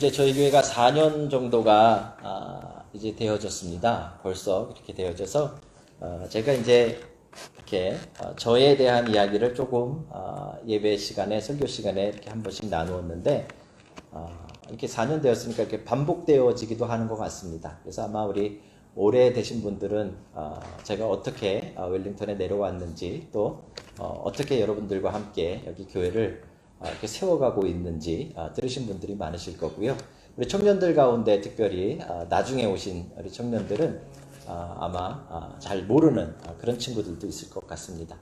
이제 저희 교회가 4년 정도가 이제 되어졌습니다. 벌써 이렇게 되어져서 제가 이제 이렇게 저에 대한 이야기를 조금 예배 시간에 설교 시간에 이렇게 한 번씩 나누었는데 이렇게 4년 되었으니까 이렇게 반복되어지기도 하는 것 같습니다. 그래서 아마 우리 오래되신 분들은 제가 어떻게 웰링턴에 내려왔는지 또 어떻게 여러분들과 함께 여기 교회를 이렇게 세워가고 있는지 들으신 분들이 많으실 거고요. 우리 청년들 가운데 특별히 나중에 오신 우리 청년들은 아마 잘 모르는 그런 친구들도 있을 것 같습니다.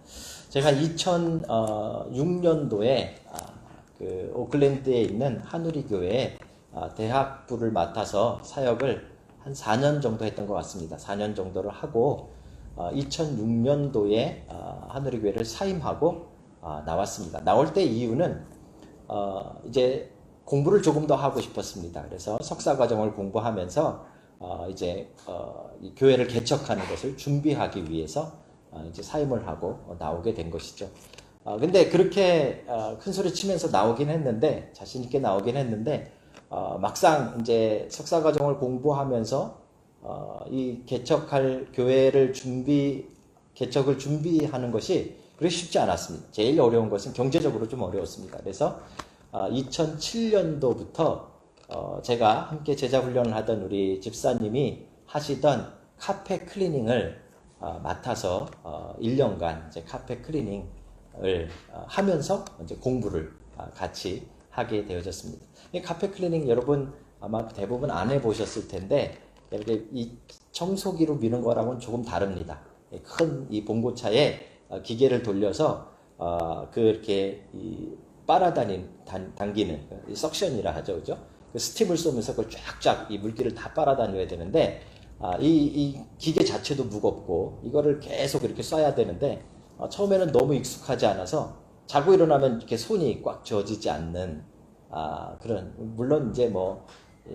제가 2006년도에 그 오클랜드에 있는 하누리 교회에 대학부를 맡아서 사역을 한 4년 정도 했던 것 같습니다. 4년 정도를 하고 2006년도에 하누리 교회를 사임하고 나왔습니다. 나올 때 이유는 이제 공부를 조금 더 하고 싶었습니다. 그래서 석사 과정을 공부하면서 이제 이 교회를 개척하는 것을 준비하기 위해서 이제 사임을 하고 나오게 된 것이죠. 근데 그렇게 큰 소리 치면서 나오긴 했는데, 자신 있게 나오긴 했는데, 막상 이제 석사 과정을 공부하면서 이 개척할 교회를 개척을 준비하는 것이 그렇게 쉽지 않았습니다. 제일 어려운 것은 경제적으로 좀 어려웠습니다. 그래서 2007년도부터 제가 함께 제자 훈련을 하던 우리 집사님이 하시던 카페 클리닝을 맡아서 1년간 이제 카페 클리닝을 하면서 이제 공부를 같이 하게 되어졌습니다. 이 카페 클리닝 여러분 아마 대부분 안 해보셨을 텐데 이렇게 이 청소기로 미는 거랑은 조금 다릅니다. 큰 이 봉고차에 기계를 돌려서 그렇게 당기는 석션이라 하죠, 그죠? 그 스팀을 쏘면서 그걸 쫙쫙 이 물기를 다 빨아다녀야 되는데 이 기계 자체도 무겁고 이거를 계속 이렇게 쏴야 되는데 처음에는 너무 익숙하지 않아서 자고 일어나면 이렇게 손이 꽉 쥐어지지 않는 그런, 물론 이제 뭐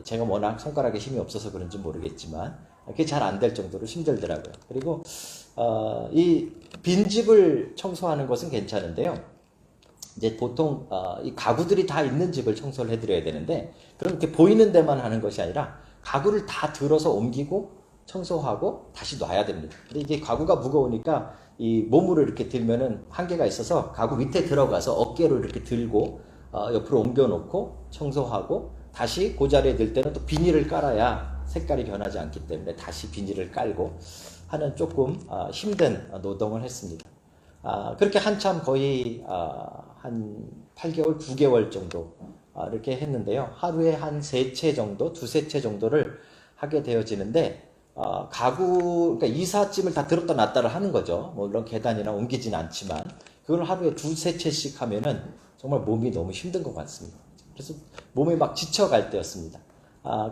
제가 워낙 손가락에 힘이 없어서 그런지 모르겠지만 그게 잘 안 될 정도로 힘들더라고요. 그리고 이 빈집을 청소하는 것은 괜찮은데요. 이제 보통 이 가구들이 다 있는 집을 청소를 해드려야 되는데 그럼 이렇게 보이는 데만 하는 것이 아니라 가구를 다 들어서 옮기고 청소하고 다시 놔야 됩니다. 근데 이게 가구가 무거우니까 이 몸으로 이렇게 들면은 한계가 있어서 가구 밑에 들어가서 어깨로 이렇게 들고 옆으로 옮겨놓고 청소하고 다시 그 자리에 들 때는 또 비닐을 깔아야 색깔이 변하지 않기 때문에 다시 비닐을 깔고 하는 조금 힘든 노동을 했습니다. 그렇게 한참 거의 한 8개월, 9개월 정도 이렇게 했는데요. 하루에 한 3채 정도, 2-3채 정도를 하게 되어지는데 그러니까 이삿짐을 다 들었다 놨다를 하는 거죠. 물론 계단이나 옮기진 않지만 그걸 하루에 2-3채씩 하면은 정말 몸이 너무 힘든 것 같습니다. 그래서 몸이 막 지쳐갈 때였습니다.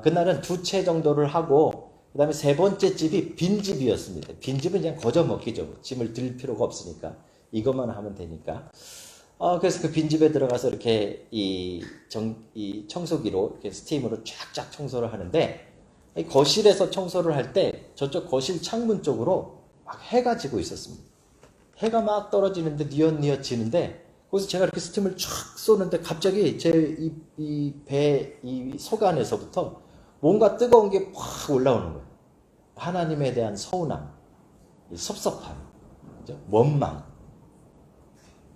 그날은 2채 정도를 하고 그 다음에 3번째 집이 빈집이었습니다. 빈집은 그냥 거저 먹기죠. 짐을 들 필요가 없으니까. 이것만 하면 되니까. 그래서 그 빈집에 들어가서 이렇게 이 청소기로 이렇게 스팀으로 쫙쫙 청소를 하는데, 이 거실에서 청소를 할 때 저쪽 거실 창문 쪽으로 막 해가 지고 있었습니다. 해가 막 떨어지는데 뉘엿뉘엿 지는데, 거기서 제가 이렇게 스팀을 쫙 쏘는데 갑자기 제 이 속 안에서부터 뭔가 뜨거운 게 확 올라오는 거예요. 하나님에 대한 서운함, 섭섭함, 원망.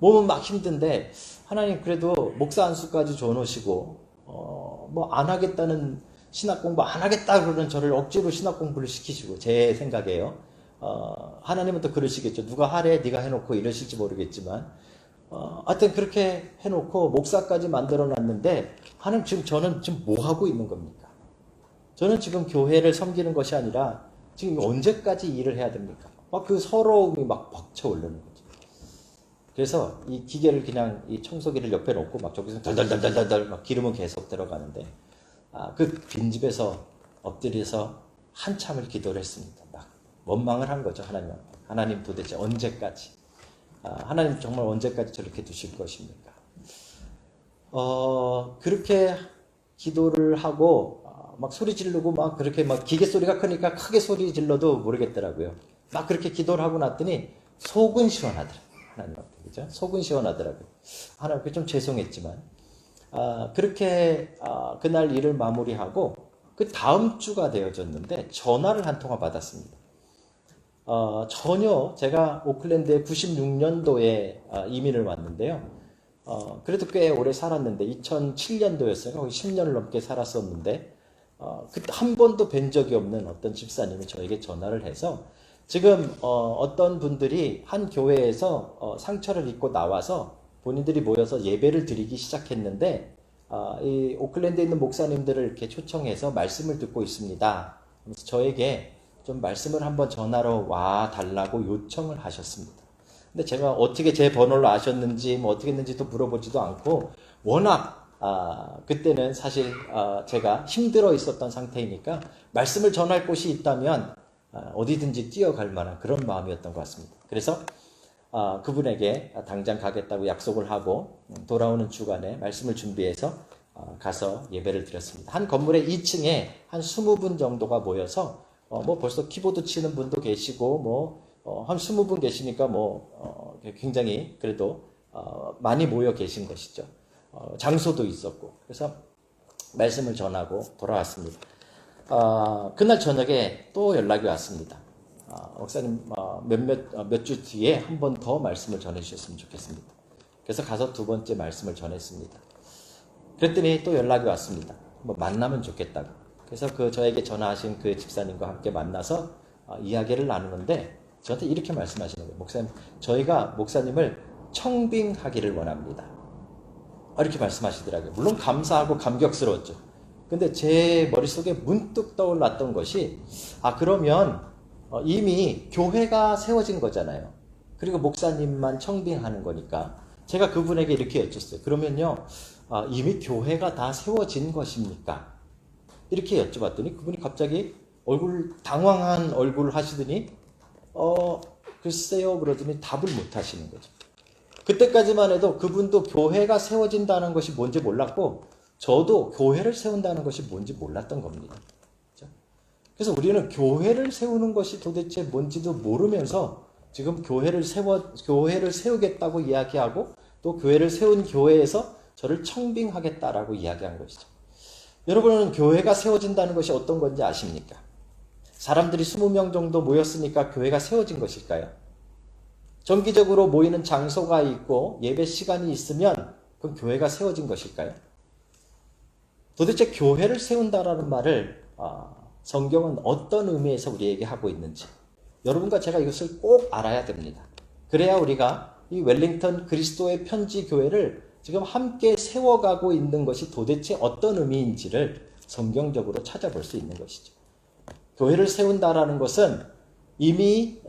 몸은 막 힘든데 하나님 그래도 목사 안수까지 줘놓으시고 뭐 안 하겠다는 신학 공부 안 하겠다 그러는 저를 억지로 신학 공부를 시키시고, 제 생각에요. 하나님은 또 그러시겠죠. 누가 하래 네가 해놓고 이러실지 모르겠지만 하여튼 그렇게 해놓고 목사까지 만들어놨는데 하나님 지금 저는 지금 뭐 하고 있는 겁니까? 저는 지금 교회를 섬기는 것이 아니라 지금 언제까지 일을 해야 됩니까? 막 그 서러움이 막 벅차 오르는 거죠. 그래서 이 기계를 그냥 이 청소기를 옆에 놓고 막 저기서 덜덜덜덜덜 막 기름은 계속 들어가는데 그 빈집에서 엎드려서 한참을 기도를 했습니다. 막 원망을 한 거죠. 하나님 도대체 언제까지? 하나님 정말 언제까지 저렇게 두실 것입니까? 그렇게 기도를 하고 막 소리 지르고 막 그렇게 막 기계 소리가 크니까 크게 소리 질러도 모르겠더라고요. 막 그렇게 기도를 하고 났더니 속은 시원하더라고요. 하나님 앞에, 그죠? 속은 시원하더라고요. 하나님께 좀 죄송했지만 그렇게 그날 일을 마무리하고 그 다음 주가 되어졌는데 전화를 한 통화 받았습니다. 전혀 제가 오클랜드에 96년도에 이민을 왔는데요. 그래도 꽤 오래 살았는데 2007년도였어요. 거의 10년을 넘게 살았었는데 그때 한 번도 뵌 적이 없는 어떤 집사님이 저에게 전화를 해서 지금 어떤 분들이 한 교회에서 상처를 입고 나와서 본인들이 모여서 예배를 드리기 시작했는데 이 오클랜드에 있는 목사님들을 이렇게 초청해서 말씀을 듣고 있습니다. 그래서 저에게 좀 말씀을 한번 전화로 와 달라고 요청을 하셨습니다. 근데 제가 어떻게 제 번호를 아셨는지 뭐 어떻게 했는지도 물어보지도 않고 워낙 그때는 사실 제가 힘들어 있었던 상태이니까 말씀을 전할 곳이 있다면 어디든지 뛰어갈 만한 그런 마음이었던 것 같습니다. 그래서 그분에게 당장 가겠다고 약속을 하고 돌아오는 주간에 말씀을 준비해서 가서 예배를 드렸습니다. 한 건물의 2층에 한 20분 정도가 모여서 뭐 벌써 키보드 치는 분도 계시고 한 20분 계시니까 굉장히 그래도 많이 모여 계신 것이죠. 장소도 있었고 그래서 말씀을 전하고 돌아왔습니다. 그날 저녁에 또 연락이 왔습니다. 목사님 몇 주 뒤에 한 번 더 말씀을 전해주셨으면 좋겠습니다. 그래서 가서 두 번째 말씀을 전했습니다. 그랬더니 또 연락이 왔습니다. 만나면 좋겠다고. 그래서 저에게 전화하신 그 집사님과 함께 만나서 이야기를 나누는데 저한테 이렇게 말씀하시는 거예요. 목사님, 저희가 목사님을 청빙하기를 원합니다. 이렇게 말씀하시더라고요. 물론 감사하고 감격스러웠죠. 근데 제 머릿속에 문득 떠올랐던 것이 그러면 이미 교회가 세워진 거잖아요. 그리고 목사님만 청빙하는 거니까 제가 그분에게 이렇게 여쭸어요. 그러면요 이미 교회가 다 세워진 것입니까? 이렇게 여쭤봤더니 그분이 갑자기 당황한 얼굴을 하시더니 글쎄요 그러더니 답을 못 하시는 거죠. 그때까지만 해도 그분도 교회가 세워진다는 것이 뭔지 몰랐고 저도 교회를 세운다는 것이 뭔지 몰랐던 겁니다. 그래서 우리는 교회를 세우는 것이 도대체 뭔지도 모르면서 지금 교회를 세우겠다고 이야기하고 또 교회를 세운 교회에서 저를 청빙하겠다라고 이야기한 것이죠. 여러분은 교회가 세워진다는 것이 어떤 건지 아십니까? 사람들이 20명 정도 모였으니까 교회가 세워진 것일까요? 정기적으로 모이는 장소가 있고 예배 시간이 있으면 그럼 교회가 세워진 것일까요? 도대체 교회를 세운다라는 말을 성경은 어떤 의미에서 우리에게 하고 있는지 여러분과 제가 이것을 꼭 알아야 됩니다. 그래야 우리가 이 웰링턴 그리스도의 편지 교회를 지금 함께 세워가고 있는 것이 도대체 어떤 의미인지를 성경적으로 찾아볼 수 있는 것이죠. 교회를 세운다라는 것은 이미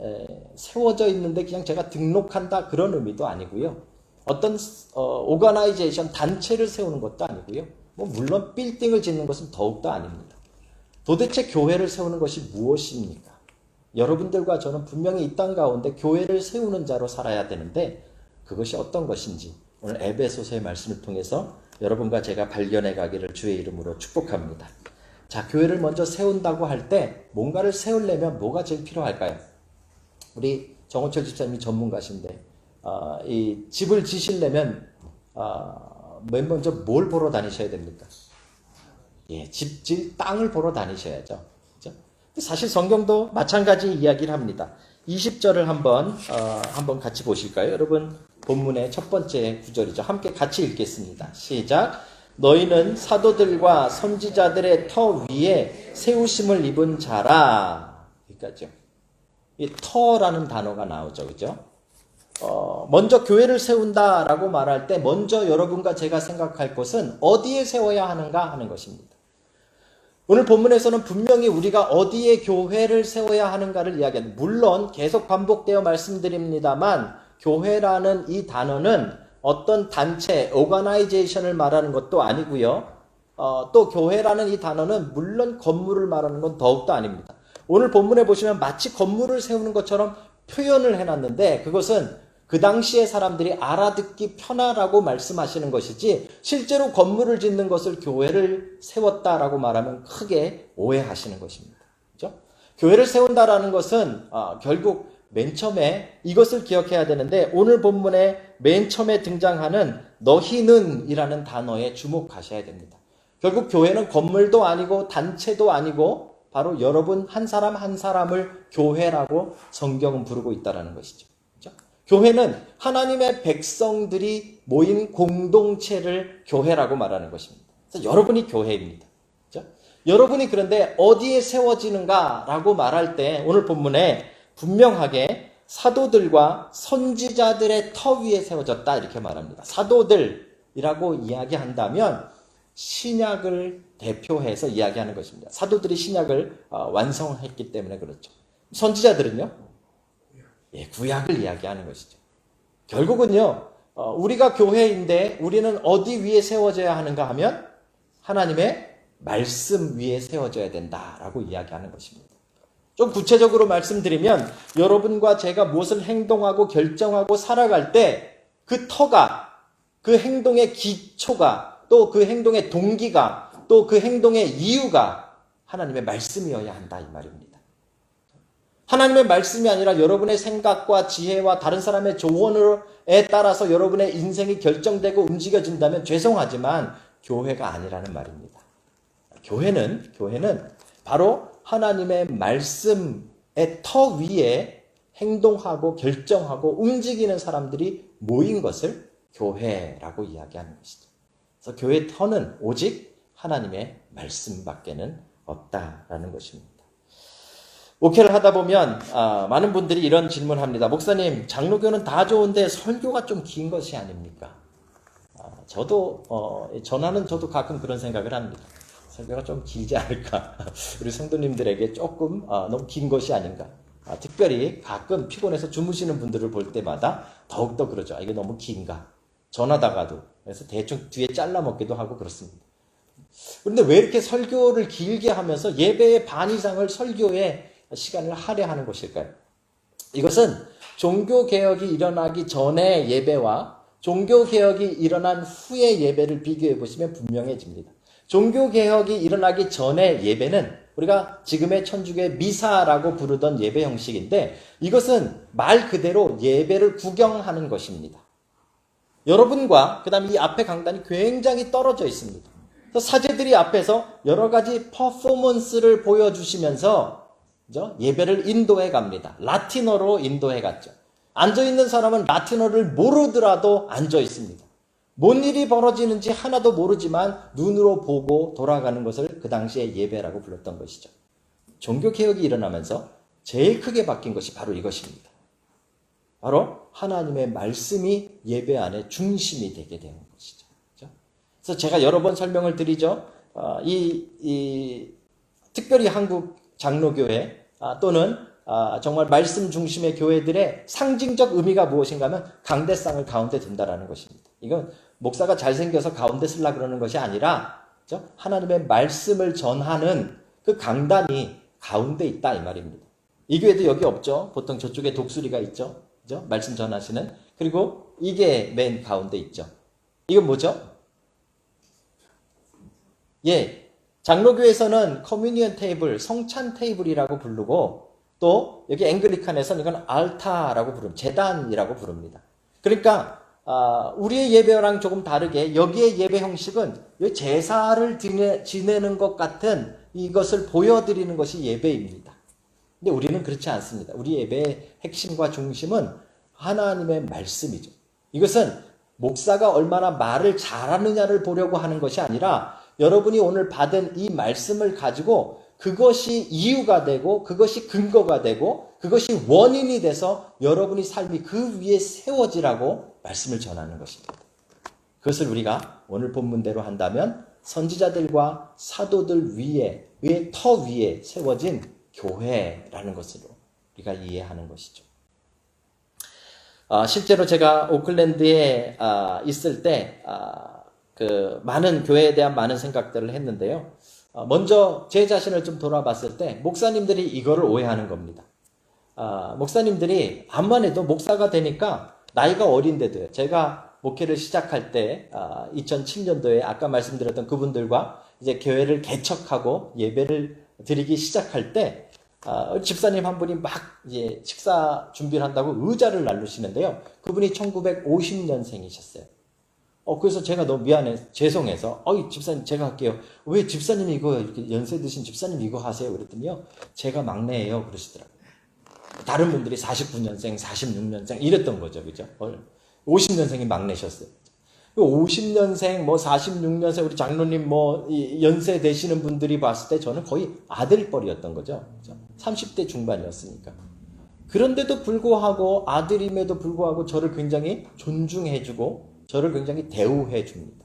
세워져 있는데 그냥 제가 등록한다 그런 의미도 아니고요. 어떤 오거나이제이션 단체를 세우는 것도 아니고요. 물론 빌딩을 짓는 것은 더욱더 아닙니다. 도대체 교회를 세우는 것이 무엇입니까? 여러분들과 저는 분명히 이 땅 가운데 교회를 세우는 자로 살아야 되는데 그것이 어떤 것인지 오늘 에베소서의 말씀을 통해서 여러분과 제가 발견해 가기를 주의 이름으로 축복합니다. 자, 교회를 먼저 세운다고 할 때 뭔가를 세우려면 뭐가 제일 필요할까요? 우리 정호철 집사님이 전문가신데 이 집을 지시려면 맨 먼저 뭘 보러 다니셔야 됩니까? 집질 땅을 보러 다니셔야죠. 그렇죠? 사실 성경도 마찬가지 이야기를 합니다. 20절을 한번 같이 보실까요? 여러분 본문의 첫 번째 구절이죠. 함께 같이 읽겠습니다. 시작. 너희는 사도들과 선지자들의 터 위에 세우심을 입은 자라. 여기까지요. 이 터라는 단어가 나오죠. 그죠? 먼저 교회를 세운다라고 말할 때 먼저 여러분과 제가 생각할 것은 어디에 세워야 하는가 하는 것입니다. 오늘 본문에서는 분명히 우리가 어디에 교회를 세워야 하는가를 이야기합니다. 물론 계속 반복되어 말씀드립니다만 교회라는 이 단어는 어떤 단체, 오거나이제이션을 말하는 것도 아니고요. 또 교회라는 이 단어는 물론 건물을 말하는 건 더욱도 아닙니다. 오늘 본문에 보시면 마치 건물을 세우는 것처럼 표현을 해놨는데 그것은 그 당시에 사람들이 알아듣기 편하라고 말씀하시는 것이지 실제로 건물을 짓는 것을 교회를 세웠다라고 말하면 크게 오해하시는 것입니다. 그렇죠? 교회를 세운다라는 것은 결국 맨 처음에 이것을 기억해야 되는데 오늘 본문에 맨 처음에 등장하는 너희는 이라는 단어에 주목하셔야 됩니다. 결국 교회는 건물도 아니고 단체도 아니고 바로 여러분 한 사람 한 사람을 교회라고 성경은 부르고 있다는 것이죠. 그렇죠? 교회는 하나님의 백성들이 모인 공동체를 교회라고 말하는 것입니다. 그래서 여러분이 교회입니다. 그렇죠? 여러분이 그런데 어디에 세워지는가라고 말할 때 오늘 본문에 분명하게 사도들과 선지자들의 터 위에 세워졌다 이렇게 말합니다. 사도들이라고 이야기한다면 신약을 대표해서 이야기하는 것입니다. 사도들이 신약을 완성했기 때문에 그렇죠. 선지자들은요? 예, 구약을 이야기하는 것이죠. 결국은요, 우리가 교회인데 우리는 어디 위에 세워져야 하는가 하면 하나님의 말씀 위에 세워져야 된다라고 이야기하는 것입니다. 좀 구체적으로 말씀드리면 여러분과 제가 무엇을 행동하고 결정하고 살아갈 때 그 터가, 그 행동의 기초가, 또 그 행동의 동기가, 또 그 행동의 이유가 하나님의 말씀이어야 한다 이 말입니다. 하나님의 말씀이 아니라 여러분의 생각과 지혜와 다른 사람의 조언에 따라서 여러분의 인생이 결정되고 움직여진다면 죄송하지만 교회가 아니라는 말입니다. 교회는 바로 하나님의 말씀의 터 위에 행동하고 결정하고 움직이는 사람들이 모인 것을 교회라고 이야기하는 것이죠. 그래서 교회의 터는 오직 하나님의 말씀밖에는 없다라는 것입니다. 목회를 하다 보면 많은 분들이 이런 질문합니다. 목사님, 장로교는 다 좋은데 설교가 좀 긴 것이 아닙니까? 저도 가끔 그런 생각을 합니다. 설교가 좀 길지 않을까? 우리 성도님들에게 조금 너무 긴 것이 아닌가? 특별히 가끔 피곤해서 주무시는 분들을 볼 때마다 더욱더 그러죠. 이게 너무 긴가? 전하다가도 그래서 대충 뒤에 잘라 먹기도 하고 그렇습니다. 그런데 왜 이렇게 설교를 길게 하면서 예배의 반 이상을 설교에 시간을 할애하는 것일까요? 이것은 종교개혁이 일어나기 전의 예배와 종교개혁이 일어난 후의 예배를 비교해 보시면 분명해집니다. 종교개혁이 일어나기 전의 예배는 우리가 지금의 천주교의 미사라고 부르던 예배 형식인데 이것은 말 그대로 예배를 구경하는 것입니다. 여러분과 그 다음에 이 앞에 강단이 굉장히 떨어져 있습니다. 그래서 사제들이 앞에서 여러 가지 퍼포먼스를 보여주시면서 예배를 인도해 갑니다. 라틴어로 인도해 갔죠. 앉아있는 사람은 라틴어를 모르더라도 앉아 있습니다. 뭔 일이 벌어지는지 하나도 모르지만 눈으로 보고 돌아가는 것을 그 당시에 예배라고 불렀던 것이죠. 종교개혁이 일어나면서 제일 크게 바뀐 것이 바로 이것입니다. 바로 하나님의 말씀이 예배 안에 중심이 되게 되는 것이죠. 그래서 제가 여러 번 설명을 드리죠. 특별히 한국 장로교회 또는 정말 말씀 중심의 교회들의 상징적 의미가 무엇인가 하면 강대상을 가운데 둔다라는 것입니다. 이건 목사가 잘생겨서 가운데 쓰려고 그러는 것이 아니라 하나님의 말씀을 전하는 그 강단이 가운데 있다 이 말입니다. 이 교회도 여기 없죠. 보통 저쪽에 독수리가 있죠. 그죠? 말씀 전하시는. 그리고 이게 맨 가운데 있죠. 이건 뭐죠? 예, 장로교에서는 커뮤니언 테이블, 성찬 테이블이라고 부르고 또 여기 앵글리칸에서는 이건 알타라고 부릅니다. 제단이라고 부릅니다. 그러니까 우리의 예배랑 조금 다르게 여기의 예배 형식은 제사를 지내는 것 같은 이것을 보여드리는 것이 예배입니다. 근데 우리는 그렇지 않습니다. 우리 예배의 핵심과 중심은 하나님의 말씀이죠. 이것은 목사가 얼마나 말을 잘하느냐를 보려고 하는 것이 아니라 여러분이 오늘 받은 이 말씀을 가지고 그것이 이유가 되고 그것이 근거가 되고 그것이 원인이 돼서 여러분의 삶이 그 위에 세워지라고 말씀을 전하는 것입니다. 그것을 우리가 오늘 본문대로 한다면 선지자들과 사도들 위에 터 위에 세워진 교회라는 것으로 우리가 이해하는 것이죠. 실제로 제가 오클랜드에 있을 때 많은 교회에 대한 많은 생각들을 했는데요. 먼저 제 자신을 좀 돌아봤을 때 목사님들이 이거를 오해하는 겁니다. 목사님들이 암만 해도 목사가 되니까 나이가 어린데도요. 제가 목회를 시작할 때 2007년도에 아까 말씀드렸던 그분들과 이제 교회를 개척하고 예배를 드리기 시작할 때 집사님 한 분이 막 이제 식사 준비를 한다고 의자를 나르시는데요. 그분이 1950년생이셨어요. 그래서 제가 너무 죄송해서, 집사님 제가 할게요. 왜 집사님이 이거, 이렇게 연세 드신 집사님 이거 하세요? 그랬더니요. 제가 막내예요. 그러시더라고요. 다른 분들이 49년생, 46년생 이랬던 거죠. 그죠? 50년생이 막내셨어요. 50년생, 46년생, 우리 장로님 연세 되시는 분들이 봤을 때 저는 거의 아들뻘이었던 거죠. 그죠? 30대 중반이었으니까. 그런데도 불구하고 아들임에도 불구하고 저를 굉장히 존중해주고 저를 굉장히 대우해줍니다.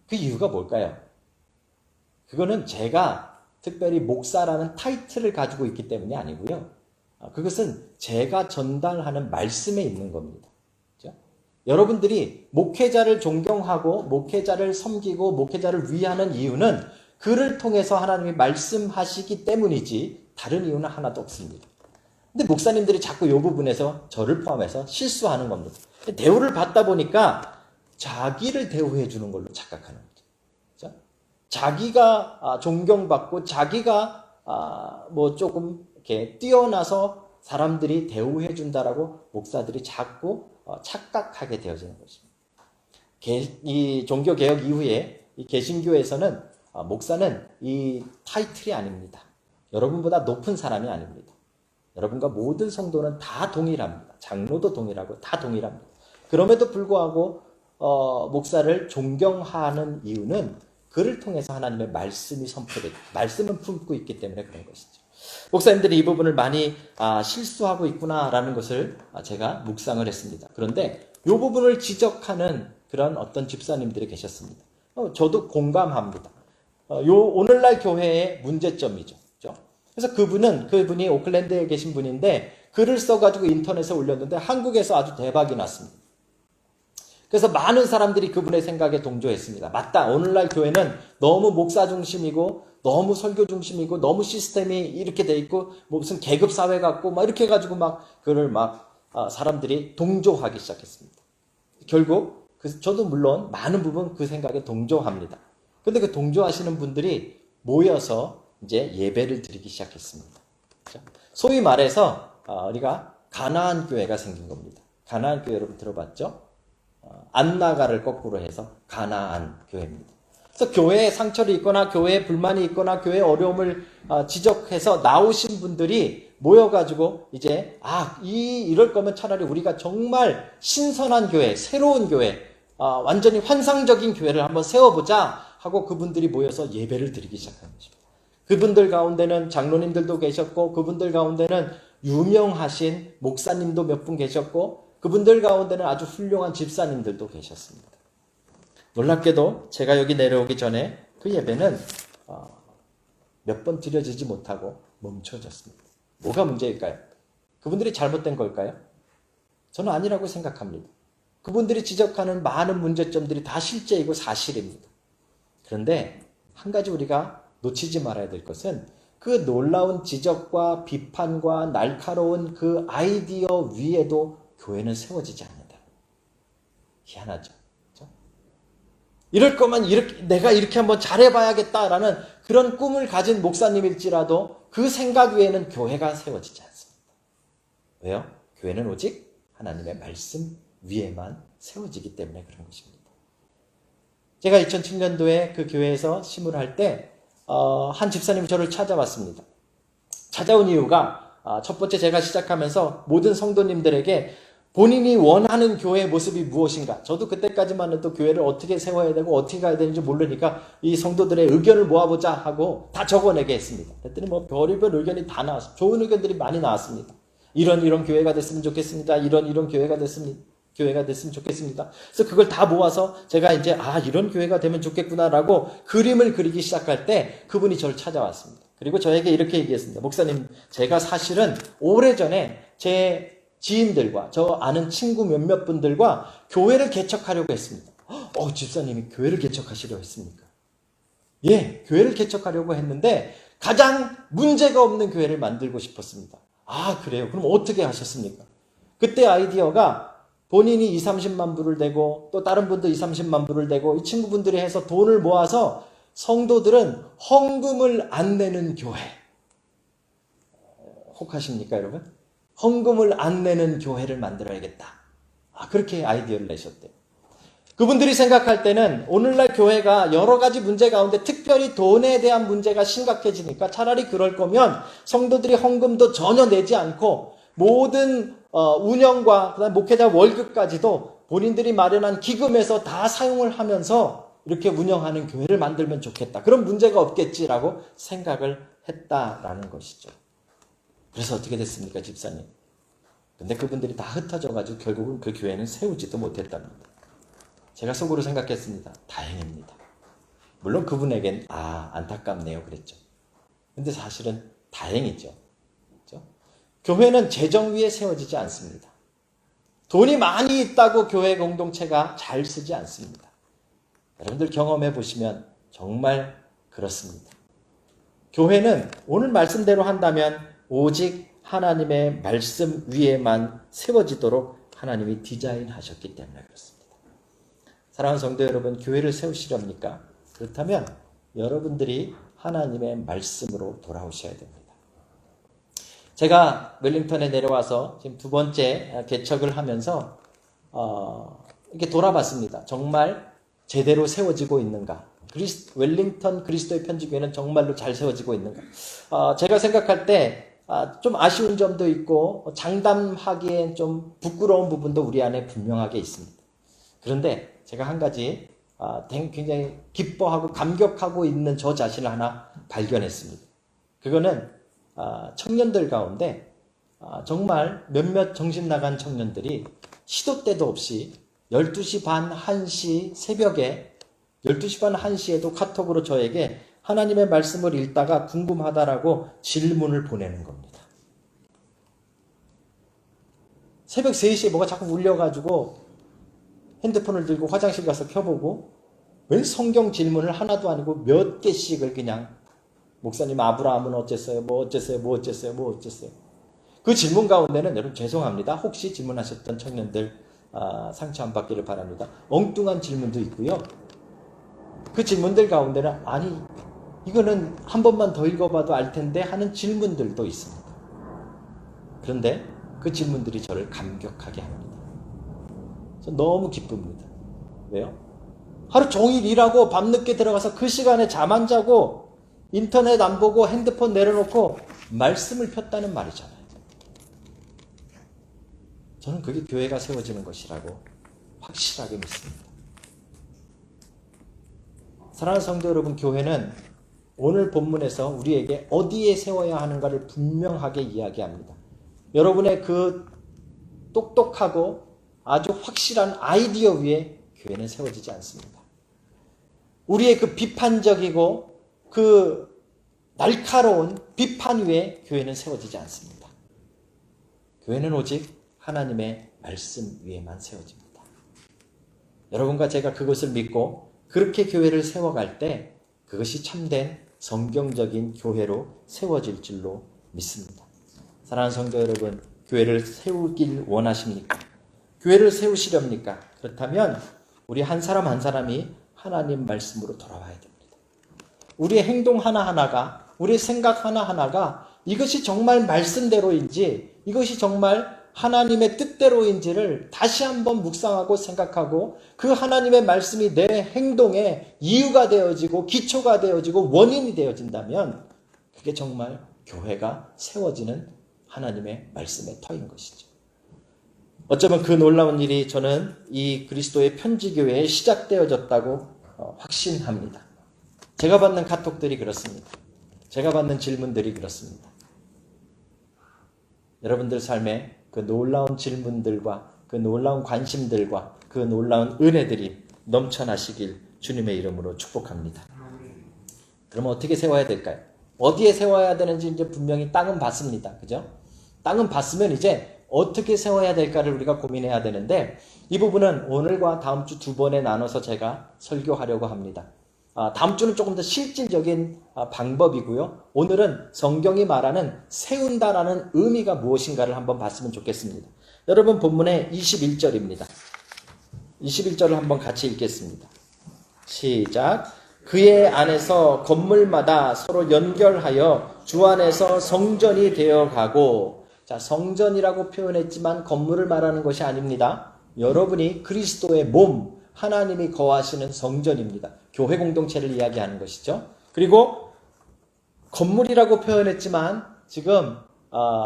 그 이유가 뭘까요? 그거는 제가 특별히 목사라는 타이틀을 가지고 있기 때문이 아니고요. 그것은 제가 전달하는 말씀에 있는 겁니다. 그렇죠? 여러분들이 목회자를 존경하고 목회자를 섬기고 목회자를 위하는 이유는 그를 통해서 하나님이 말씀하시기 때문이지 다른 이유는 하나도 없습니다. 근데 목사님들이 자꾸 이 부분에서 저를 포함해서 실수하는 겁니다. 대우를 받다 보니까 자기를 대우해 주는 걸로 착각하는 거죠. 그렇죠? 자기가 존경받고 자기가 조금 이렇게 뛰어나서 사람들이 대우해 준다라고 목사들이 자꾸 착각하게 되어지는 것입니다. 이 종교개혁 이후에 이 개신교에서는 목사는 이 타이틀이 아닙니다. 여러분보다 높은 사람이 아닙니다. 여러분과 모든 성도는 다 동일합니다. 장로도 동일하고 다 동일합니다. 그럼에도 불구하고 목사를 존경하는 이유는 그를 통해서 하나님의 말씀이 선포되고 말씀을 품고 있기 때문에 그런 것이죠. 목사님들이 이 부분을 많이 실수하고 있구나라는 것을 제가 묵상을 했습니다. 그런데 이 부분을 지적하는 그런 어떤 집사님들이 계셨습니다. 저도 공감합니다. 오늘날 교회의 문제점이죠. 그래서 그분이 오클랜드에 계신 분인데 글을 써가지고 인터넷에 올렸는데 한국에서 아주 대박이 났습니다. 그래서 많은 사람들이 그분의 생각에 동조했습니다. 맞다. 오늘날 교회는 너무 목사 중심이고 너무 설교 중심이고 너무 시스템이 이렇게 돼 있고 무슨 계급 사회 같고 이렇게 해가지고 그를 사람들이 동조하기 시작했습니다. 결국 저도 물론 많은 부분 그 생각에 동조합니다. 근데 그 동조하시는 분들이 모여서 이제 예배를 드리기 시작했습니다. 소위 말해서 우리가 가나안 교회가 생긴 겁니다. 가나안 교회 여러분 들어봤죠? 안나가를 거꾸로 해서 가나안 교회입니다. 그래서 교회에 상처를 있거나 교회에 불만이 있거나 교회에 어려움을 지적해서 나오신 분들이 모여가지고 이제 이럴 거면 차라리 우리가 정말 신선한 교회, 새로운 교회, 완전히 환상적인 교회를 한번 세워보자 하고 그분들이 모여서 예배를 드리기 시작한 것입니다. 그분들 가운데는 장로님들도 계셨고 그분들 가운데는 유명하신 목사님도 몇 분 계셨고 그분들 가운데는 아주 훌륭한 집사님들도 계셨습니다. 놀랍게도 제가 여기 내려오기 전에 그 예배는 몇 번 드려지지 못하고 멈춰졌습니다. 뭐가 문제일까요? 그분들이 잘못된 걸까요? 저는 아니라고 생각합니다. 그분들이 지적하는 많은 문제점들이 다 실제이고 사실입니다. 그런데 한 가지 우리가 놓치지 말아야 될 것은 그 놀라운 지적과 비판과 날카로운 그 아이디어 위에도 교회는 세워지지 않는다. 희한하죠. 그렇죠? 이럴 거면 내가 이렇게 한번 잘해봐야겠다라는 그런 꿈을 가진 목사님일지라도 그 생각 위에는 교회가 세워지지 않습니다. 왜요? 교회는 오직 하나님의 말씀 위에만 세워지기 때문에 그런 것입니다. 제가 2007년도에 그 교회에서 심을할 때 한 집사님이 저를 찾아왔습니다. 찾아온 이유가 첫 번째 제가 시작하면서 모든 성도님들에게 본인이 원하는 교회의 모습이 무엇인가. 저도 그때까지만 해도 교회를 어떻게 세워야 되고 어떻게 가야 되는지 모르니까 이 성도들의 의견을 모아보자 하고 다 적어내게 했습니다. 그랬더니 별의별 의견이 다 나왔습니다. 좋은 의견들이 많이 나왔습니다. 이런 교회가 됐으면 좋겠습니다. 이런 교회가 됐으면 좋겠습니다. 그래서 그걸 다 모아서 제가 이제 이런 교회가 되면 좋겠구나라고 그림을 그리기 시작할 때 그분이 저를 찾아왔습니다. 그리고 저에게 이렇게 얘기했습니다. 목사님, 제가 사실은 오래전에 제 지인들과 저 아는 친구 몇몇 분들과 교회를 개척하려고 했습니다. 집사님이 교회를 개척하시려고 했습니까? 예, 교회를 개척하려고 했는데 가장 문제가 없는 교회를 만들고 싶었습니다. 그래요? 그럼 어떻게 하셨습니까? 그때 아이디어가 본인이 20-30만 불을 내고 또 다른 분도 20-30만 불을 내고 이 친구분들이 해서 돈을 모아서 성도들은 헌금을 안 내는 교회. 혹하십니까, 여러분? 헌금을 안 내는 교회를 만들어야겠다. 그렇게 아이디어를 내셨대요. 그분들이 생각할 때는 오늘날 교회가 여러 가지 문제 가운데 특별히 돈에 대한 문제가 심각해지니까 차라리 그럴 거면 성도들이 헌금도 전혀 내지 않고 모든 운영과 그다음 목회자 월급까지도 본인들이 마련한 기금에서 다 사용을 하면서 이렇게 운영하는 교회를 만들면 좋겠다. 그런 문제가 없겠지라고 생각을 했다라는 것이죠. 그래서 어떻게 됐습니까, 집사님? 근데 그분들이 다 흩어져가지고 결국은 그 교회는 세우지도 못했답니다. 제가 속으로 생각했습니다. 다행입니다. 물론 그분에겐 안타깝네요 그랬죠. 근데 사실은 다행이죠. 그렇죠? 교회는 재정 위에 세워지지 않습니다. 돈이 많이 있다고 교회 공동체가 잘 쓰지 않습니다. 여러분들 경험해 보시면 정말 그렇습니다. 교회는 오늘 말씀대로 한다면 오직 하나님의 말씀 위에만 세워지도록 하나님이 디자인하셨기 때문에 그렇습니다. 사랑하는 성도 여러분, 교회를 세우시렵니까? 그렇다면 여러분들이 하나님의 말씀으로 돌아오셔야 됩니다. 제가 웰링턴에 내려와서 지금 두 번째 개척을 하면서 이렇게 돌아봤습니다. 정말 제대로 세워지고 있는가? 웰링턴 그리스도의 편지교회는 정말로 잘 세워지고 있는가? 제가 생각할 때 좀 아쉬운 점도 있고 장담하기엔 좀 부끄러운 부분도 우리 안에 분명하게 있습니다. 그런데 제가 한 가지 굉장히 기뻐하고 감격하고 있는 저 자신을 하나 발견했습니다. 그거는 청년들 가운데 정말 몇몇 정신 나간 청년들이 시도 때도 없이 12시 반, 1시 새벽에 12시 반, 1시에도 카톡으로 저에게 하나님의 말씀을 읽다가 궁금하다라고 질문을 보내는 겁니다. 새벽 3시에 뭐가 자꾸 울려가지고 핸드폰을 들고 화장실 가서 켜보고 웬 성경 질문을 하나도 아니고 몇 개씩을 그냥 목사님 아브라함은 어쨌어요? 뭐 어쨌어요? 뭐 어쨌어요? 뭐 어쨌어요? 그 질문 가운데는 여러분 죄송합니다. 혹시 질문하셨던 청년들 상처 안 받기를 바랍니다. 엉뚱한 질문도 있고요. 그 질문들 가운데는 이거는 한 번만 더 읽어봐도 알 텐데 하는 질문들도 있습니다. 그런데 그 질문들이 저를 감격하게 합니다. 저 너무 기쁩니다. 왜요? 하루 종일 일하고 밤늦게 들어가서 그 시간에 잠 안 자고 인터넷 안 보고 핸드폰 내려놓고 말씀을 폈다는 말이잖아요. 저는 그게 교회가 세워지는 것이라고 확실하게 믿습니다. 사랑하는 성도 여러분, 교회는 오늘 본문에서 우리에게 어디에 세워야 하는가를 분명하게 이야기합니다. 여러분의 그 똑똑하고 아주 확실한 아이디어 위에 교회는 세워지지 않습니다. 우리의 그 비판적이고 그 날카로운 비판 위에 교회는 세워지지 않습니다. 교회는 오직 하나님의 말씀 위에만 세워집니다. 여러분과 제가 그것을 믿고 그렇게 교회를 세워갈 때 그것이 참된 성경적인 교회로 세워질 줄로 믿습니다. 사랑하는 성도 여러분, 교회를 세우길 원하십니까? 교회를 세우시렵니까? 그렇다면 우리 한 사람 한 사람이 하나님 말씀으로 돌아와야 됩니다. 우리의 행동 하나하나가, 우리의 생각 하나하나가 이것이 정말 말씀대로인지, 이것이 정말 하나님의 뜻대로인지를 다시 한번 묵상하고 생각하고 그 하나님의 말씀이 내 행동의 이유가 되어지고 기초가 되어지고 원인이 되어진다면 그게 정말 교회가 세워지는 하나님의 말씀의 터인 것이죠. 어쩌면 그 놀라운 일이 저는 이 그리스도의 편지교회에 시작되어졌다고 확신합니다. 제가 받는 카톡들이 그렇습니다. 제가 받는 질문들이 그렇습니다. 여러분들 삶에 그 놀라운 질문들과 그 놀라운 관심들과 그 놀라운 은혜들이 넘쳐나시길 주님의 이름으로 축복합니다. 그러면 어떻게 세워야 될까요? 어디에 세워야 되는지 이제 분명히 땅은 봤습니다. 그죠? 땅은 봤으면 이제 어떻게 세워야 될까를 우리가 고민해야 되는데 이 부분은 오늘과 다음 주 두 번에 나눠서 제가 설교하려고 합니다. 다음 주는 조금 더 실질적인 방법이고요. 오늘은 성경이 말하는 세운다라는 의미가 무엇인가를 한번 봤으면 좋겠습니다. 여러분 본문의 21절입니다. 21절을 한번 같이 읽겠습니다. 시작. 그의 안에서 건물마다 서로 연결하여 주 안에서 성전이 되어가고. 자, 성전이라고 표현했지만 건물을 말하는 것이 아닙니다. 여러분이 그리스도의 몸, 하나님이 거하시는 성전입니다. 교회 공동체를 이야기하는 것이죠. 그리고 건물이라고 표현했지만 지금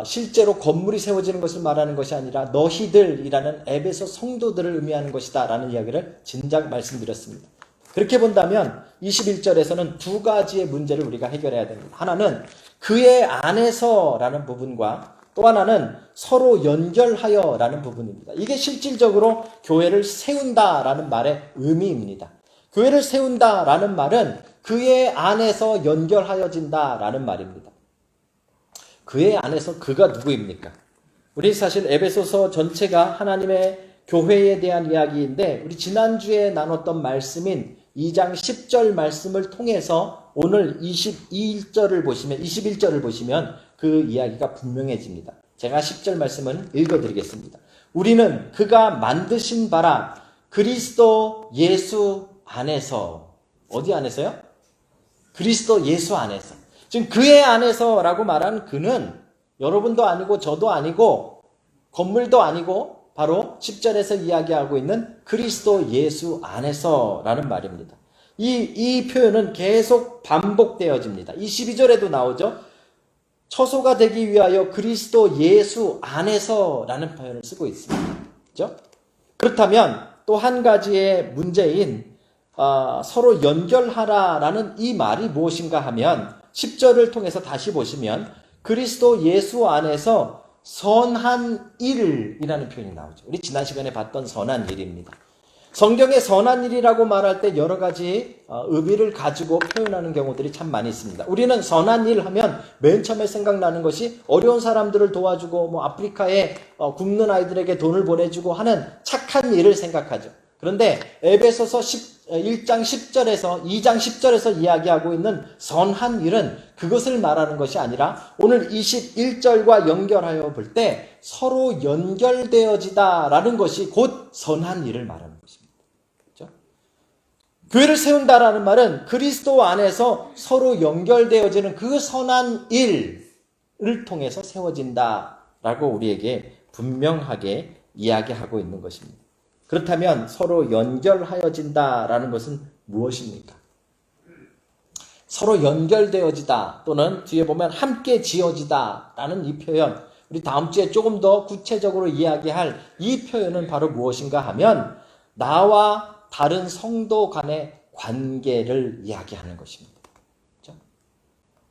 실제로 건물이 세워지는 것을 말하는 것이 아니라 너희들이라는 에베소 성도들을 의미하는 것이다 라는 이야기를 진작 말씀드렸습니다. 그렇게 본다면 21절에서는 두 가지의 문제를 우리가 해결해야 됩니다. 하나는 그의 안에서 라는 부분과 또 하나는 서로 연결하여 라는 부분입니다. 이게 실질적으로 교회를 세운다 라는 말의 의미입니다. 교회를 세운다 라는 말은 그의 안에서 연결하여진다 라는 말입니다. 그의 안에서 그가 누구입니까? 우리 사실 에베소서 전체가 하나님의 교회에 대한 이야기인데 우리 지난주에 나눴던 말씀인 2장 10절 말씀을 통해서 오늘 21절을 보시면 그 이야기가 분명해집니다. 제가 10절 말씀은 읽어드리겠습니다. 우리는 그가 만드신 바라 그리스도 예수 안에서. 어디 안에서요? 그리스도 예수 안에서. 지금 그의 안에서라고 말하는 그는 여러분도 아니고 저도 아니고 건물도 아니고 바로 10절에서 이야기하고 있는 그리스도 예수 안에서라는 말입니다. 이 표현은 계속 반복되어집니다. 이 12절에도 나오죠. 처소가 되기 위하여 그리스도 예수 안에서라는 표현을 쓰고 있습니다. 그렇죠? 그렇다면 또 한 가지의 문제인 서로 연결하라라는 이 말이 무엇인가 하면 10절을 통해서 다시 보시면 그리스도 예수 안에서 선한 일이라는 표현이 나오죠. 우리 지난 시간에 봤던 선한 일입니다. 성경에 선한 일이라고 말할 때 여러 가지 의미를 가지고 표현하는 경우들이 참 많이 있습니다. 우리는 선한 일 하면 맨 처음에 생각나는 것이 어려운 사람들을 도와주고 아프리카에 굶는 아이들에게 돈을 보내주고 하는 착한 일을 생각하죠. 그런데 에베소서 1장 10절에서 2장 10절에서 이야기하고 있는 선한 일은 그것을 말하는 것이 아니라 오늘 21절과 연결하여 볼 때 서로 연결되어지다라는 것이 곧 선한 일을 말하는 것입니다. 그렇죠? 교회를 세운다라는 말은 그리스도 안에서 서로 연결되어지는 그 선한 일을 통해서 세워진다라고 우리에게 분명하게 이야기하고 있는 것입니다. 그렇다면 서로 연결하여진다라는 것은 무엇입니까? 서로 연결되어지다 또는 뒤에 보면 함께 지어지다라는 이 표현, 우리 다음 주에 조금 더 구체적으로 이야기할 이 표현은 바로 무엇인가 하면 나와 다른 성도 간의 관계를 이야기하는 것입니다. 그렇죠?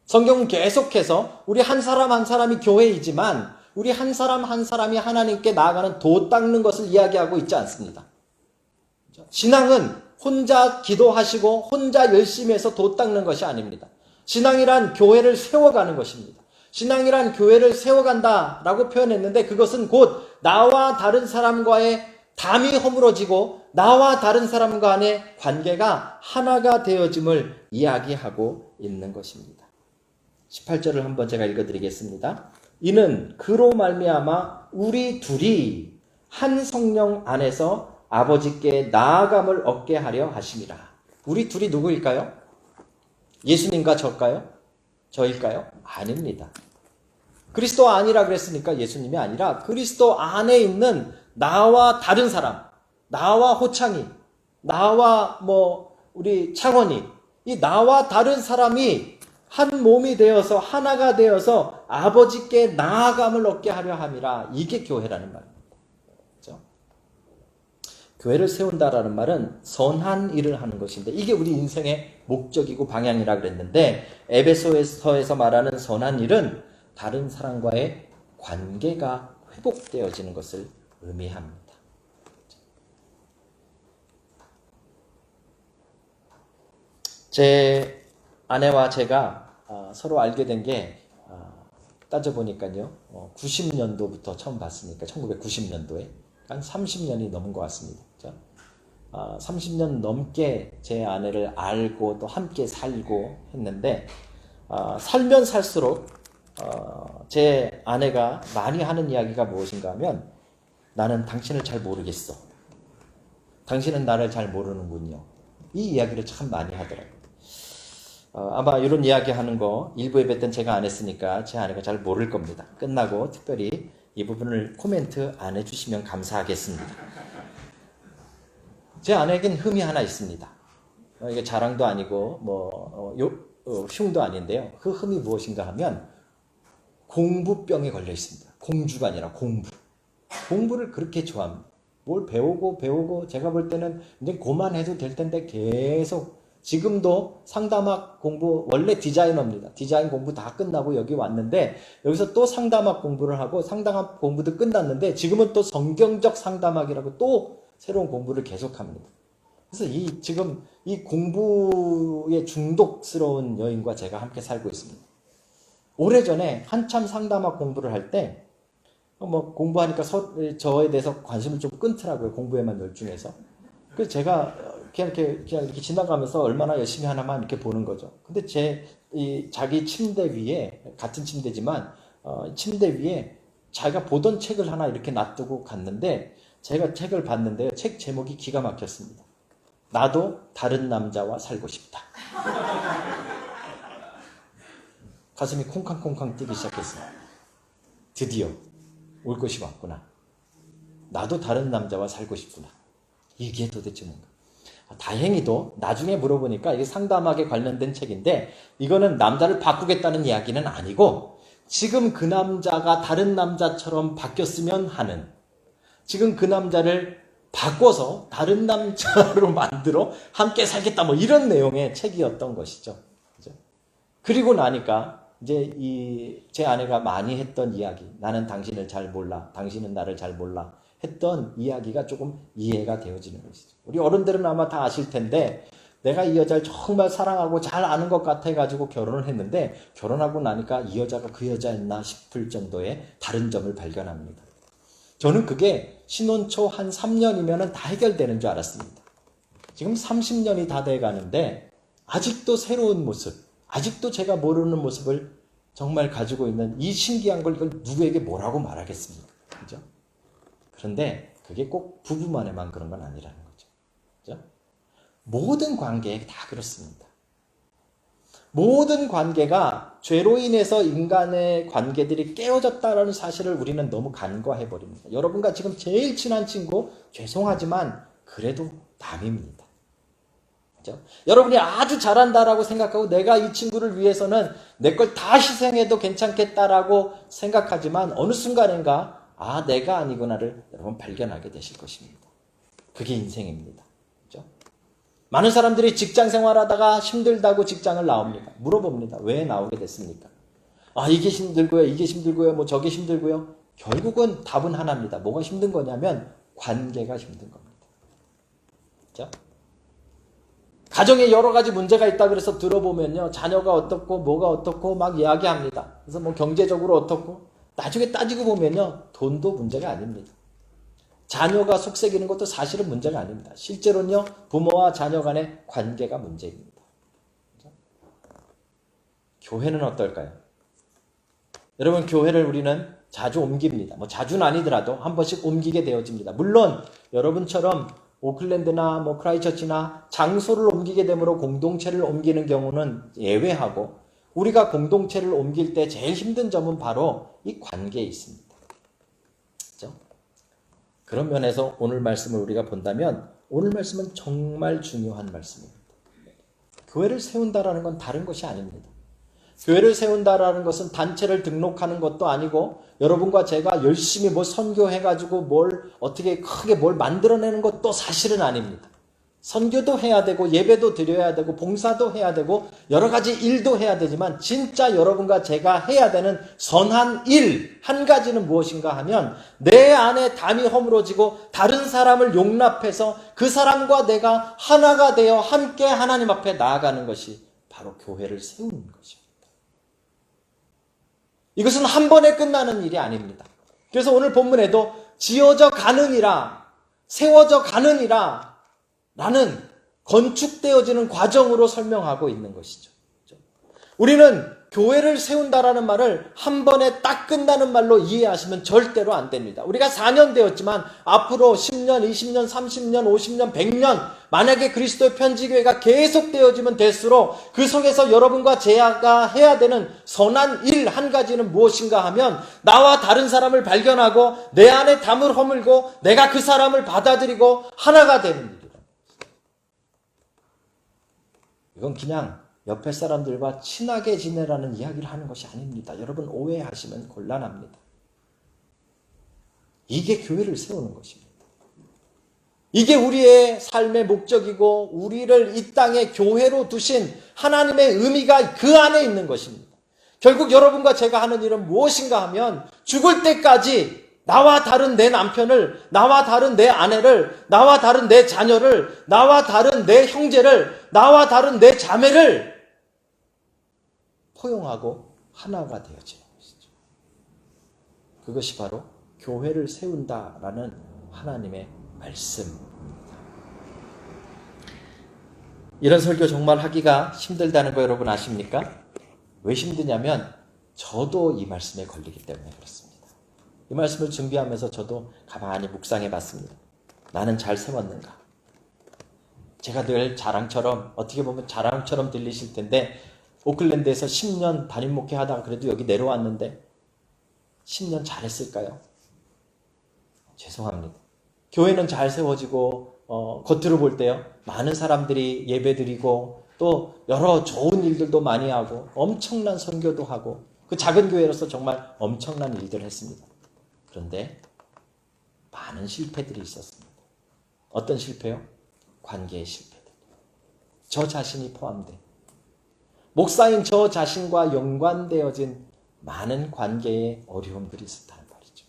성경은 계속해서 우리 한 사람 한 사람이 교회이지만 우리 한 사람 한 사람이 하나님께 나아가는 도 닦는 것을 이야기하고 있지 않습니다. 신앙은 혼자 기도하시고 혼자 열심히 해서 도 닦는 것이 아닙니다. 신앙이란 교회를 세워가는 것입니다. 신앙이란 교회를 세워간다라고 표현했는데 그것은 곧 나와 다른 사람과의 담이 허물어지고 나와 다른 사람 간의 관계가 하나가 되어짐을 이야기하고 있는 것입니다. 18절을 한번 제가 읽어드리겠습니다. 이는 그로 말미암아 우리 둘이 한 성령 안에서 아버지께 나아감을 얻게 하려 하심이라. 우리 둘이 누구일까요? 예수님과 저일까요? 저일까요? 아닙니다. 그리스도 아니라 그랬으니까 예수님이 아니라 그리스도 안에 있는 나와 다른 사람, 나와 호창이, 나와 우리 창원이, 이 나와 다른 사람이 한 몸이 되어서 하나가 되어서 아버지께 나아감을 얻게 하려 함이라. 이게 교회라는 말입니다. 그렇죠? 교회를 세운다라는 말은 선한 일을 하는 것인데 이게 우리 인생의 목적이고 방향이라 그랬는데 에베소에서 말하는 선한 일은 다른 사람과의 관계가 회복되어지는 것을 의미합니다. 제 아내와 제가 서로 알게 된 게 따져보니까요 90년도부터 처음 봤으니까 1990년도에 한 30년이 넘은 것 같습니다. 30년 넘게 제 아내를 알고 또 함께 살고 했는데 살면 살수록 제 아내가 많이 하는 이야기가 무엇인가 하면 나는 당신을 잘 모르겠어. 당신은 나를 잘 모르는군요. 이 이야기를 참 많이 하더라고요. 아마 이런 이야기 하는 거 일부 예배 때는 제가 안 했으니까 제 아내가 잘 모를 겁니다. 끝나고 특별히 이 부분을 코멘트 안 해주시면 감사하겠습니다. 제 아내에겐 흠이 하나 있습니다. 이게 자랑도 아니고 흉도 아닌데요. 그 흠이 무엇인가 하면 공부병에 걸려 있습니다. 공주가 아니라 공부. 공부를 그렇게 좋아합니다. 뭘 배우고 제가 볼 때는 이제 그만해도 될 텐데 계속 지금도 상담학 공부, 원래 디자이너입니다. 디자인 공부 다 끝나고 여기 왔는데 여기서 또 상담학 공부를 하고 상담학 공부도 끝났는데 지금은 또 성경적 상담학이라고 또 새로운 공부를 계속합니다. 그래서 지금 이 공부에 중독스러운 여인과 제가 함께 살고 있습니다. 오래전에 한참 상담학 공부를 할 때 공부하니까 저에 대해서 관심을 좀 끊더라고요. 공부에만 열중해서. 그래서 제가 그냥 이렇게 지나가면서 얼마나 열심히 하나만 이렇게 보는 거죠. 근데 자기 침대 위에, 같은 침대지만, 침대 위에 자기가 보던 책을 하나 이렇게 놔두고 갔는데, 제가 책을 봤는데요. 책 제목이 기가 막혔습니다. 나도 다른 남자와 살고 싶다. 가슴이 콩캉콩캉 뛰기 시작했어요. 드디어 올 것이 왔구나. 나도 다른 남자와 살고 싶구나. 이게 도대체 뭔가. 다행히도 나중에 물어보니까 이게 상담학에 관련된 책인데 이거는 남자를 바꾸겠다는 이야기는 아니고 지금 그 남자가 다른 남자처럼 바뀌었으면 하는, 지금 그 남자를 바꿔서 다른 남자로 만들어 함께 살겠다 이런 내용의 책이었던 것이죠. 그죠? 그리고 나니까 이제 제 아내가 많이 했던 이야기, 나는 당신을 잘 몰라, 당신은 나를 잘 몰라 했던 이야기가 조금 이해가 되어지는 것이죠. 우리 어른들은 아마 다 아실 텐데 내가 이 여자를 정말 사랑하고 잘 아는 것 같아가지고 결혼을 했는데 결혼하고 나니까 이 여자가 그 여자였나 싶을 정도의 다른 점을 발견합니다. 저는 그게 신혼 초 한 3년이면 다 해결되는 줄 알았습니다. 지금 30년이 다 돼가는데 아직도 새로운 모습, 아직도 제가 모르는 모습을 정말 가지고 있는 이 신기한 걸 이걸 누구에게 뭐라고 말하겠습니까? 그죠? 그런데 그게 꼭 부부만에만 그런 건 아니라는 거죠. 그죠? 모든 관계에 다 그렇습니다. 모든 관계가 죄로 인해서 인간의 관계들이 깨어졌다는 사실을 우리는 너무 간과해버립니다. 여러분과 지금 제일 친한 친구, 죄송하지만 그래도 남입니다. 그렇죠? 여러분이 아주 잘한다라고 생각하고 내가 이 친구를 위해서는 내 걸 다 희생해도 괜찮겠다라고 생각하지만 어느 순간인가 내가 아니구나를 여러분 발견하게 되실 것입니다. 그게 인생입니다. 그렇죠? 많은 사람들이 직장 생활하다가 힘들다고 직장을 나옵니다. 물어봅니다. 왜 나오게 됐습니까? 이게 힘들고요, 이게 힘들고요, 저게 힘들고요. 결국은 답은 하나입니다. 뭐가 힘든 거냐면 관계가 힘든 겁니다. 그렇죠? 가정에 여러 가지 문제가 있다 그래서 들어보면요. 자녀가 어떻고 뭐가 어떻고 막 이야기합니다. 그래서 경제적으로 어떻고 나중에 따지고 보면요. 돈도 문제가 아닙니다. 자녀가 속썩이는 것도 사실은 문제가 아닙니다. 실제로는요. 부모와 자녀 간의 관계가 문제입니다. 그렇죠? 교회는 어떨까요? 여러분 교회를 우리는 자주 옮깁니다. 자주는 아니더라도 한 번씩 옮기게 되어집니다. 물론 여러분처럼 오클랜드나 크라이처치나 장소를 옮기게 되므로 공동체를 옮기는 경우는 예외하고 우리가 공동체를 옮길 때 제일 힘든 점은 바로 이 관계에 있습니다. 그렇죠? 그런 면에서 오늘 말씀을 우리가 본다면 오늘 말씀은 정말 중요한 말씀입니다. 교회를 세운다라는 건 다른 것이 아닙니다. 교회를 세운다라는 것은 단체를 등록하는 것도 아니고 여러분과 제가 열심히 선교해가지고 어떻게 크게 뭘 만들어내는 것도 사실은 아닙니다. 선교도 해야 되고 예배도 드려야 되고 봉사도 해야 되고 여러 가지 일도 해야 되지만 진짜 여러분과 제가 해야 되는 선한 일 한 가지는 무엇인가 하면 내 안에 담이 허물어지고 다른 사람을 용납해서 그 사람과 내가 하나가 되어 함께 하나님 앞에 나아가는 것이 바로 교회를 세우는 것입니다. 이것은 한 번에 끝나는 일이 아닙니다. 그래서 오늘 본문에도 지어져 가느니라, 세워져 가느니라 라는 건축되어지는 과정으로 설명하고 있는 것이죠. 우리는 교회를 세운다라는 말을 한 번에 딱 끝나는 말로 이해하시면 절대로 안 됩니다. 우리가 4년 되었지만 앞으로 10년, 20년, 30년, 50년, 100년 만약에 그리스도의 편지교회가 계속되어지면 될수록 그 속에서 여러분과 제가 해야 되는 선한 일 한 가지는 무엇인가 하면 나와 다른 사람을 발견하고 내 안에 담을 허물고 내가 그 사람을 받아들이고 하나가 되는 일이다. 이건 그냥 옆에 사람들과 친하게 지내라는 이야기를 하는 것이 아닙니다. 여러분 오해하시면 곤란합니다. 이게 교회를 세우는 것입니다. 이게 우리의 삶의 목적이고 우리를 이 땅에 교회로 두신 하나님의 의미가 그 안에 있는 것입니다. 결국 여러분과 제가 하는 일은 무엇인가 하면 죽을 때까지 나와 다른 내 남편을, 나와 다른 내 아내를, 나와 다른 내 자녀를, 나와 다른 내 형제를, 나와 다른 내 자매를 포용하고 하나가 되어지는 것이죠. 그것이 바로 교회를 세운다라는 하나님의 말씀입니다. 이런 설교 정말 하기가 힘들다는 거 여러분 아십니까? 왜 힘드냐면 저도 이 말씀에 걸리기 때문에 그렇습니다. 이 말씀을 준비하면서 저도 가만히 묵상해 봤습니다. 나는 잘 세웠는가? 제가 늘 자랑처럼, 어떻게 보면 자랑처럼 들리실 텐데 오클랜드에서 10년 담임 목회하다가 그래도 여기 내려왔는데 10년 잘했을까요? 죄송합니다. 교회는 잘 세워지고 겉으로 볼 때요 많은 사람들이 예배드리고 또 여러 좋은 일들도 많이 하고 엄청난 선교도 하고 그 작은 교회로서 정말 엄청난 일들을 했습니다. 그런데 많은 실패들이 있었습니다. 어떤 실패요? 관계의 실패들. 저 자신이 포함돼 목사인 저 자신과 연관되어진 많은 관계의 어려움들이 있었다는 말이죠.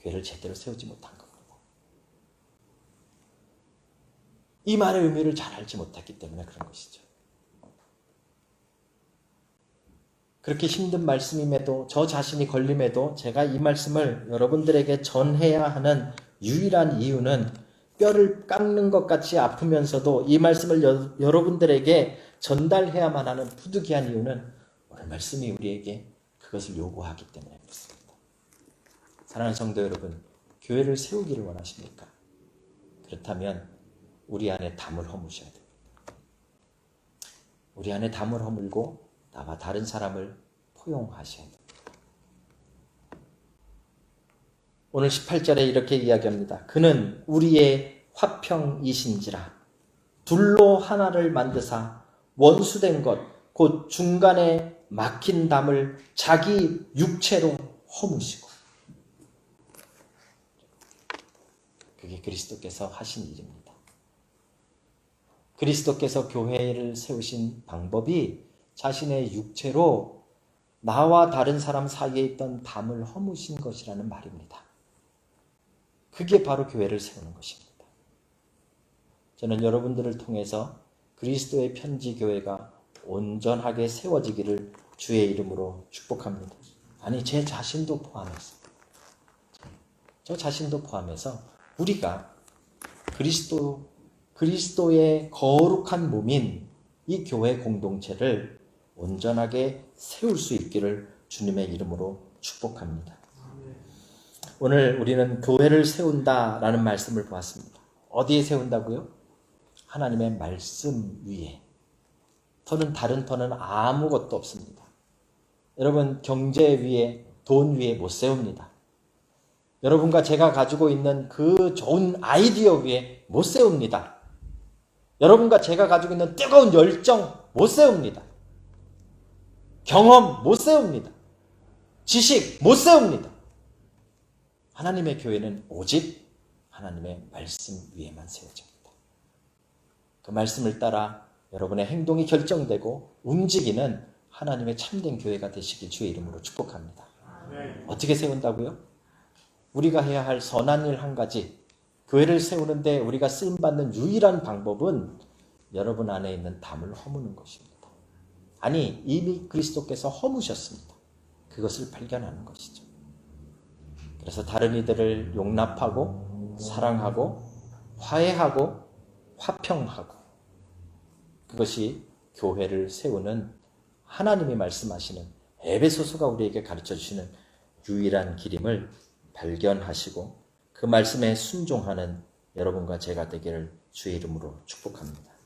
교회를 제대로 세우지 못한 겁니다. 이 말의 의미를 잘 알지 못했기 때문에 그런 것이죠. 그렇게 힘든 말씀임에도 저 자신이 걸림에도 제가 이 말씀을 여러분들에게 전해야 하는 유일한 이유는 뼈를 깎는 것 같이 아프면서도 이 말씀을 여러분들에게 전달해야만 하는 부득이한 이유는 오늘 말씀이 우리에게 그것을 요구하기 때문에 그렇습니다. 사랑하는 성도 여러분, 교회를 세우기를 원하십니까? 그렇다면 우리 안에 담을 허무셔야 됩니다. 우리 안에 담을 허물고 나와 다른 사람을 포용하셔야 됩니다. 오늘 18절에 이렇게 이야기합니다. 그는 우리의 화평이신지라 둘로 하나를 만드사 원수된 것 곧 중간에 막힌 담을 자기 육체로 허무시고. 그게 그리스도께서 하신 일입니다. 그리스도께서 교회를 세우신 방법이 자신의 육체로 나와 다른 사람 사이에 있던 담을 허무신 것이라는 말입니다. 그게 바로 교회를 세우는 것입니다. 저는 여러분들을 통해서 그리스도의 편지 교회가 온전하게 세워지기를 주의 이름으로 축복합니다. 아니, 제 자신도 포함해서, 저 자신도 포함해서 우리가 그리스도의 거룩한 몸인 이 교회 공동체를 온전하게 세울 수 있기를 주님의 이름으로 축복합니다. 오늘 우리는 교회를 세운다라는 말씀을 보았습니다. 어디에 세운다고요? 하나님의 말씀 위에. 다른 터는 아무것도 없습니다. 여러분, 경제 위에, 돈 위에 못 세웁니다. 여러분과 제가 가지고 있는 그 좋은 아이디어 위에 못 세웁니다. 여러분과 제가 가지고 있는 뜨거운 열정 못 세웁니다. 경험 못 세웁니다. 지식 못 세웁니다. 하나님의 교회는 오직 하나님의 말씀 위에만 세워집니다. 그 말씀을 따라 여러분의 행동이 결정되고 움직이는 하나님의 참된 교회가 되시길 주의 이름으로 축복합니다. 어떻게 세운다고요? 우리가 해야 할 선한 일 한 가지, 교회를 세우는데 우리가 쓰임받는 유일한 방법은 여러분 안에 있는 담을 허무는 것입니다. 아니, 이미 그리스도께서 허무셨습니다. 그것을 발견하는 것이죠. 그래서 다른 이들을 용납하고 사랑하고 화해하고 화평하고, 그것이 교회를 세우는 하나님이 말씀하시는 에베소서가 우리에게 가르쳐 주시는 유일한 길임을 발견하시고 그 말씀에 순종하는 여러분과 제가 되기를 주의 이름으로 축복합니다.